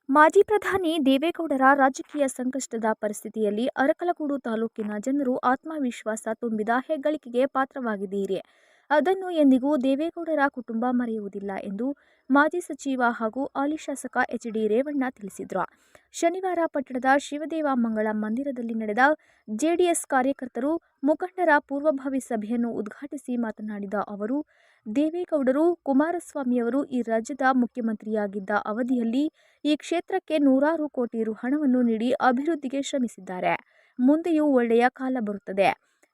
ಮಾಜಿ ಪ್ರಧಾನಿ ದೇವೇಗೌಡರ ರಾಜಕೀಯ ಸಂಕಷ್ಟದ ಪರಿಸ್ಥಿತಿಯಲ್ಲಿ ಅರಕಲಗೂಡು ತಾಲೂಕಿನ ಜನರು ಆತ್ಮವಿಶ್ವಾಸ ತುಂಬಿದ ಹೆಗ್ಗಳಿಕೆಗೆ ಪಾತ್ರವಾಗಿದ್ದೀರಿ. ಅದನ್ನು ಎಂದಿಗೂ ದೇವೇಗೌಡರ ಕುಟುಂಬ ಮರೆಯುವುದಿಲ್ಲ ಎಂದು ಮಾಜಿ ಸಚಿವ ಹಾಗೂ ಹಾಲಿ ಶಾಸಕ ಎಚ್.ಡಿ. ರೇವಣ್ಣ ತಿಳಿಸಿದರು. ಶನಿವಾರ ಪಟ್ಟಣದ ಶಿವದೇವ ಮಂಗಳ ಮಂದಿರದಲ್ಲಿ ನಡೆದ ಜೆಡಿಎಸ್ ಕಾರ್ಯಕರ್ತರು, ಮುಖಂಡರ ಪೂರ್ವಭಾವಿ ಸಭೆಯನ್ನು ಉದ್ಘಾಟಿಸಿ ಮಾತನಾಡಿದ ಅವರು, ದೇವೇಗೌಡರು ಕುಮಾರಸ್ವಾಮಿಯವರು ಈ ರಾಜ್ಯದ ಮುಖ್ಯಮಂತ್ರಿಯಾಗಿದ್ದ ಅವಧಿಯಲ್ಲಿ ಈ ಕ್ಷೇತ್ರಕ್ಕೆ ನೂರಾರು ಕೋಟಿ ರು ಹಣವನ್ನು ನೀಡಿ ಅಭಿವೃದ್ಧಿಗೆ ಶ್ರಮಿಸಿದ್ದಾರೆ. ಮುಂದೆಯೂ ಒಳ್ಳೆಯ ಕಾಲ ಬರುತ್ತದೆ.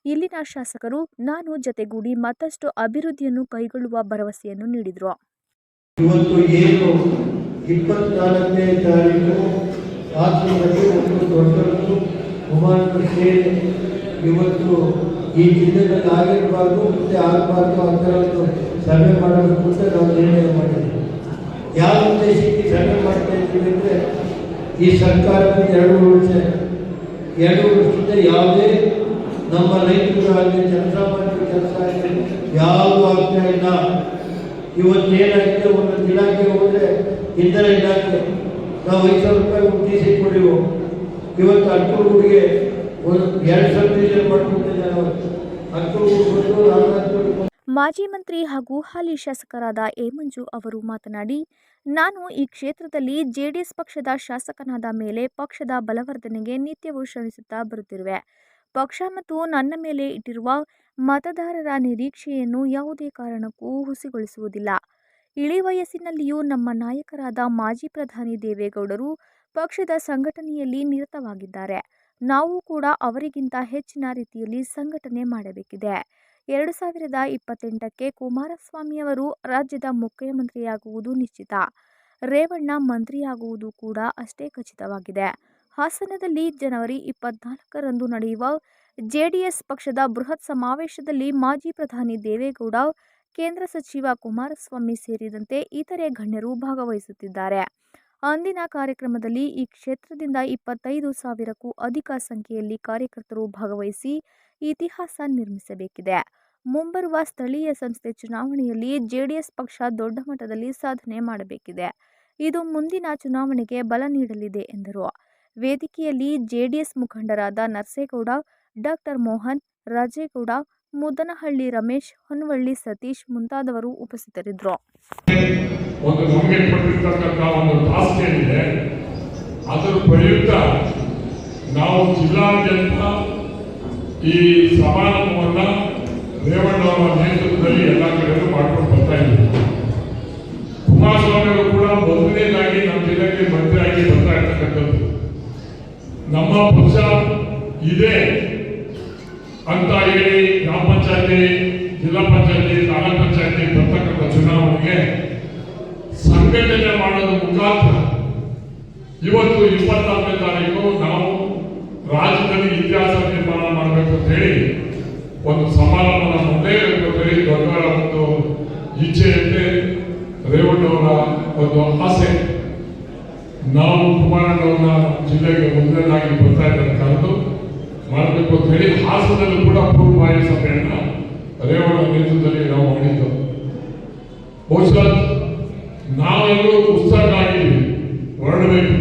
ಇಲ್ಲಿನ ಶಾಸಕರು ನಾನು ಜತೆಗೂಡಿ ಮತ್ತಷ್ಟು ಅಭಿವೃದ್ಧಿಯನ್ನು ಕೈಗೊಳ್ಳುವ ಭರವಸೆಯನ್ನು ನೀಡಿದರು. ಇವತ್ತು ಏನು 24ನೇ ತಾರೀಕು ಹಾಸನದಲ್ಲಿ ಒಂದು ದೊಡ್ಡದು ಕುಮಾರನ ಸೇನೆ ಇವತ್ತು ಈ ಜಿಲ್ಲೆಯಲ್ಲಿ ಆಗಿರಬಾರ್ದು, ಮುಂದೆ ಆಗಬಾರ್ದು ಅಂತ ಸಭೆ ಮಾಡಬೇಕು ಅಂತ ನಾವು ನಿರ್ಣಯ ಮಾಡಿದ್ದೀವಿ. ಯಾವ ಉದ್ದೇಶಕ್ಕೆ ಸಭೆ ಮಾಡ್ತಾ ಇದ್ದೀವಿ ಅಂದರೆ, ಈ ಸರ್ಕಾರದಿಂದ 2 ವರ್ಷದಿಂದ ಯಾವುದೇ ನಮ್ಮ ರೈತರಾಗಲಿ ಜನಸಾಮಾನ್ಯರ ಕೆಲಸ ಆಗಲಿ ಯಾವುದೂ ಆಗ್ತಾ ಇಲ್ಲ. ಇವತ್ತೇನಾಗಿದೆ, ಒಂದು ಇಲಾಖೆ ಹೋದರೆ ಇಂಧನ ಇಲಾಖೆ ನಾವು 5,000 ರೂಪಾಯಿ ಡಿಸಿ ಕೊಡಿವು. ಇವತ್ತು ಅಕ್ಕೂರಿಗೆ ಒಂದು 2,000 ಡೀಸೆಲ್ ಮಾಡಿಕೊಟ್ಟಿದ್ದಾರೆ. ಅಕ್ಕೂರು ಮಾಜಿ ಮಂತ್ರಿ ಹಾಗೂ ಹಾಲಿ ಶಾಸಕರಾದ ಎ. ಮಂಜು ಅವರು ಮಾತನಾಡಿ, ನಾನು ಈ ಕ್ಷೇತ್ರದಲ್ಲಿ ಜೆಡಿಎಸ್ ಪಕ್ಷದ ಶಾಸಕನಾದ ಮೇಲೆ ಪಕ್ಷದ ಬಲವರ್ಧನೆಗೆ ನಿತ್ಯವೂ ಶ್ರಮಿಸುತ್ತಾ ಬರುತ್ತಿರುವೆ. ಪಕ್ಷ ಮತ್ತು ನನ್ನ ಮೇಲೆ ಇಟ್ಟಿರುವ ಮತದಾರರ ನಿರೀಕ್ಷೆಯನ್ನು ಯಾವುದೇ ಕಾರಣಕ್ಕೂ ಹುಸಿಗೊಳಿಸುವುದಿಲ್ಲ. ಇಳಿ ವಯಸ್ಸಿನಲ್ಲಿಯೂ ನಮ್ಮ ನಾಯಕರಾದ ಮಾಜಿ ಪ್ರಧಾನಿ ದೇವೇಗೌಡರು ಪಕ್ಷದ ಸಂಘಟನೆಯಲ್ಲಿ ನಿರತವಾಗಿದ್ದಾರೆ. ನಾವು ಕೂಡ ಅವರಿಗಿಂತ ಹೆಚ್ಚಿನ ರೀತಿಯಲ್ಲಿ ಸಂಘಟನೆ ಮಾಡಬೇಕಿದೆ. 2028ಕ್ಕೆ ಕುಮಾರಸ್ವಾಮಿಯವರು ರಾಜ್ಯದ ಮುಖ್ಯಮಂತ್ರಿಯಾಗುವುದು ನಿಶ್ಚಿತ. ರೇವಣ್ಣ ಮಂತ್ರಿಯಾಗುವುದು ಕೂಡ ಅಷ್ಟೇ ಖಚಿತವಾಗಿದೆ. ಹಾಸನದಲ್ಲಿ ಜನವರಿ 24ರಂದು ನಡೆಯುವ ಜೆಡಿಎಸ್ ಪಕ್ಷದ ಬೃಹತ್ ಸಮಾವೇಶದಲ್ಲಿ ಮಾಜಿ ಪ್ರಧಾನಿ ದೇವೇಗೌಡ, ಕೇಂದ್ರ ಸಚಿವ ಕುಮಾರಸ್ವಾಮಿ ಸೇರಿದಂತೆ ಇತರೆ ಗಣ್ಯರು ಭಾಗವಹಿಸುತ್ತಿದ್ದಾರೆ. ಅಂದಿನ ಕಾರ್ಯಕ್ರಮದಲ್ಲಿ ಈ ಕ್ಷೇತ್ರದಿಂದ 25,000ಕ್ಕೂ ಅಧಿಕ ಸಂಖ್ಯೆಯಲ್ಲಿ ಕಾರ್ಯಕರ್ತರು ಭಾಗವಹಿಸಿ ಇತಿಹಾಸ ನಿರ್ಮಿಸಬೇಕಿದೆ. ಮುಂಬರುವ ಸ್ಥಳೀಯ ಸಂಸ್ಥೆ ಚುನಾವಣೆಯಲ್ಲಿ ಜೆಡಿಎಸ್ ಪಕ್ಷ ದೊಡ್ಡ ಮಟ್ಟದಲ್ಲಿ ಸಾಧನೆ ಮಾಡಬೇಕಿದೆ. ಇದು ಮುಂದಿನ ಚುನಾವಣೆಗೆ ಬಲ ನೀಡಲಿದೆ ಎಂದರು. ವೇದಿಕೆಯಲ್ಲಿ ಜೆಡಿಎಸ್ ಮುಖಂಡರಾದ ನರಸೇಗೌಡ, ಡಾ. ಮೋಹನ್, ರಾಜೇಗೌಡ, ಮುದ್ದನಹಳ್ಳಿ ರಮೇಶ್, ಹೊನ್ನವಳ್ಳಿ ಸತೀಶ್ ಮುಂತಾದವರು ಉಪಸ್ಥಿತರಿದ್ದರು. ಅದರ ಪ್ರಯುಕ್ತ ನಾವು ಜಿಲ್ಲಾದ್ಯಂತ ಈ ಸಮಾರಂಭವನ್ನು ರೇವಣ್ಣವರ ನೇತೃತ್ವದಲ್ಲಿ ಎಲ್ಲ ಕಡೆಯೂ ಮಾಡ್ಕೊಂಡು ಬರ್ತಾ ಇದ್ದೀವಿ. ಕುಮಾರಸ್ವಾಮಿ ಅವರು ಕೂಡ ಮೊದಲನೇದಾಗಿ ನಮ್ಮ ಜಿಲ್ಲೆಗೆ ಮಂತ್ರಿಯಾಗಿ ಬರ್ತಾ ಇರ್ತಕ್ಕಂಥದ್ದು. ನಮ್ಮ ಪಕ್ಷ ಇದೆ ಅಂತ ಹೇಳಿ ಗ್ರಾಮ ಪಂಚಾಯತಿ, ಜಿಲ್ಲಾ ಪಂಚಾಯತಿ, ತಾಲೂಕ್ ಪಂಚಾಯತಿ ಬರ್ತಕ್ಕಂಥ ಚುನಾವಣೆಗೆ ಸಂಘಟನೆ ಮಾಡೋದ್ರ ಮುಖಾಂತರ ಇವತ್ತು 24ನೇ ತಾರೀಕು ನಾವು ರಾಜ್ಯದಲ್ಲಿ ಇತಿಹಾಸ ನಿರ್ಮಾಣ ಮಾಡಬೇಕು ಅಂತ ಹೇಳಿ ಒಂದು ಸಮಾರಂಭನ ಮಾಡಲೇಬೇಕು ಅಂತ ಹೇಳಿ ದೊಡ್ಡವರ ಒಂದು ಇಚ್ಛೆಯಂತೆ ರೇವಣ್ಣವರ ಒಂದು ಆಸೆ. ನಾವು ಕುಮಾರಣ್ಣವರ ಜಿಲ್ಲೆಗೆ ಮೊದಲನೇದಾಗಿ ಬರ್ತಾ ಇದ್ದಾರೆ ಕರೆದು ಮಾಡಬೇಕು ಅಂತ ಹೇಳಿ ಹಾಸನದಲ್ಲೂ ಕೂಡ ಪೂರ್ವಭಾವಿ ಸಭೆಯನ್ನ ರೇವಣ್ಣ ನೇತೃತ್ವದಲ್ಲಿ ನಾವು ಮಾಡಿದ್ದು. ಬಹುಶಃ ನಾವೆಲ್ಲರೂ ಉತ್ಸಾಹ ಆಗಿದ್ದೀವಿ, ಹೊರಡಬೇಕು.